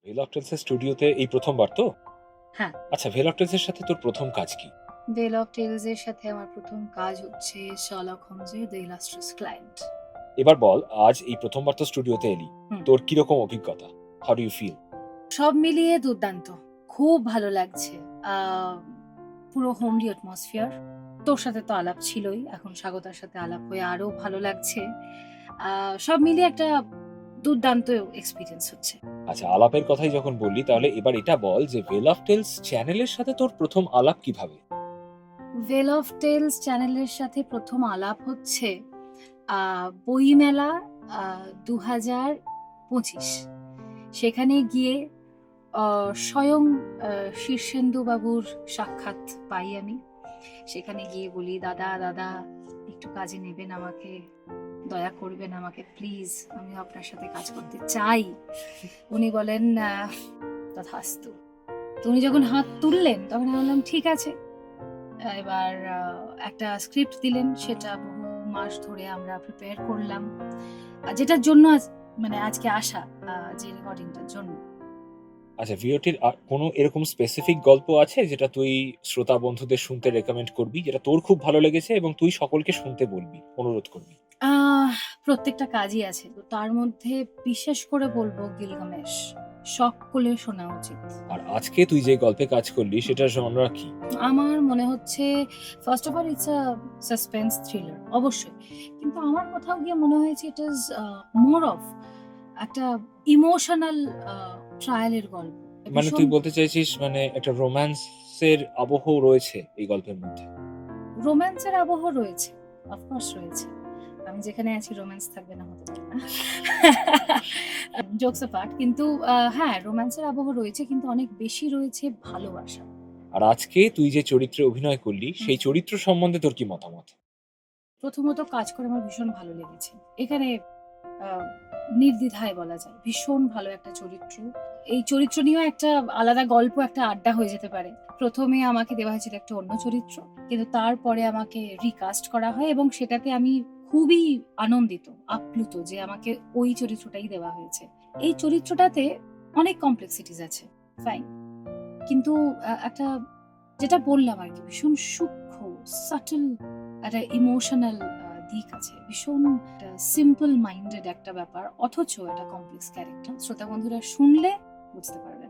ভেলকটেলসের স্টুডিওতে এই প্রথমবার তো? হ্যাঁ, আচ্ছা, ভেলকটেলসের সাথে তোর প্রথম কাজ কি? ভেল অফ টেলস এর সাথে আমার প্রথম কাজ হচ্ছে শার্লক হোমসের দ্য ইলাস্ট্রিয়াস ক্লায়েন্ট। এবার বল, আজ এই প্রথমবার তো স্টুডিওতে এলি। হুম। তোর কিরকম অভিজ্ঞতা? How do you feel? সব মিলিয়ে দুর্দান্ত। খুব ভালো লাগছে। আ পুরো হোমলি অ্যাটমসফিয়ার। তোর সাথে তো আলাপ ছিলই। এখন স্বাগতার সাথে আলাপ হয়ে আরো ভালো লাগছে। সব মিলিয়ে একটা দুর্দান্ত এক্সপেরিয়েন্স হচ্ছে। আচ্ছা, আলাপের কথাই যখন বললি তাহলে এবার এটা বল যে ভেল অফ টেলস চ্যানেলের সাথে তোর প্রথম আলাপ কিভাবে? ভেল অফ টেলস চ্যানেলের সাথে প্রথম আলাপ হচ্ছে বইমেলা আ ২০২৫ সেখানে গিয়ে স্বয়ং শীর্ষেন্দু বাবুর সাক্ষাৎ পাই আমি। সেখানে গিয়ে বলি, "দাদা, দাদা একটু কাজে নেবেন আমাকে। দয়া করবেন আমাকে প্লিজ। আমিও আপনার সাথে কাজ করতে চাই।" উনি বলেন, "তথাস্তু।" তো উনি যখন হাত তুললেন তখন আমি বললাম, "ঠিক আছে।" এবার একটা স্ক্রিপ্ট দিলেন, সেটা বহু মাস ধরে আমরা প্রিপেয়ার করলাম। যেটার জন্য মানে আজকে আসা, যে রেকর্ডিংটার জন্য। আচ্ছা, ভিওটির কোনো এরকম স্পেসিফিক গল্প আছে যেটা তুই শ্রোতা বন্ধুদের শুনতে রেকমেন্ড করবি, যেটা তোর খুব ভালো লেগেছে এবং তুই সকলকে শুনতে বলবি, অনুরোধ করবি? আহ প্রত্যেকটা কাজই আছে। তো তার মধ্যে বিশেষ করে বলব 'গিলগামেশ'। সকলের শোনা উচিত। আর আজকে তুই যে গল্পে কাজ করলি সেটার জনরা কি? আমার মনে হচ্ছে first of all it's a suspense thriller অবশ্যই। কিন্তু আমার কোথাও গিয়ে মনে হয়েছে ইট ইস মোর অফ একটা ইমোশনাল আ ট্রায়াল এর গল্প। মানে ভীষণ তুই বলতে চাইছিস মানে একটা রোমান্সের আবহ রয়েছে এই গল্পের মধ্যে? রোমান্সের আবহ রয়েছে। অফ কোর্স রয়েছে। আমি যেখানে আছি রোমান্স থাকবে না হতে পারে না। জোকস অ্যাপার্ট কিন্তু হ্যাঁ, রোমান্সের আবহ রয়েছে কিন্তু অনেক বেশি রয়েছে ভালোবাসা। আর আজকে তুই যে চরিত্রে অভিনয় করলি, হুম। সেই চরিত্র সম্বন্ধে তোর কি মতামত? প্রথমত কাজ করে আমার ভীষণ ভালো লেগেছে। এখানে আ নির্দ্বিধায় বলা যায়। ভীষণ ভালো একটা চরিত্র। এই চরিত্র নিয়েও একটা আলাদা গল্প, একটা আড্ডা হয়ে যেতে পারে। ১ম এ আমাকে দেওয়া হয়েছিল একটা অন্য চরিত্র। কিন্তু তারপরে আমাকে রিকাস্ট করা হয় এবং সেটাতে আমি খুবই আনন্দিত, আপ্লুত যে আমাকে ওই চরিত্রটাই দেওয়া হয়েছে। এই চরিত্রটাতে অনেক কমপ্লেক্সিটিস আছে। ফাইন। কিন্তু একটা যেটা বললাম আরকি ভীষণ সূক্ষ্ম, সাটল একটা ইমোশনাল দিক আছে। ভীষণ একটা সিম্পল মাইন্ডেড একটা ব্যাপার। অথচ একটা কমপ্লেক্স ক্যারেক্টার। শ্রোতা বন্ধুরা শুনলে বুঝতে পারবে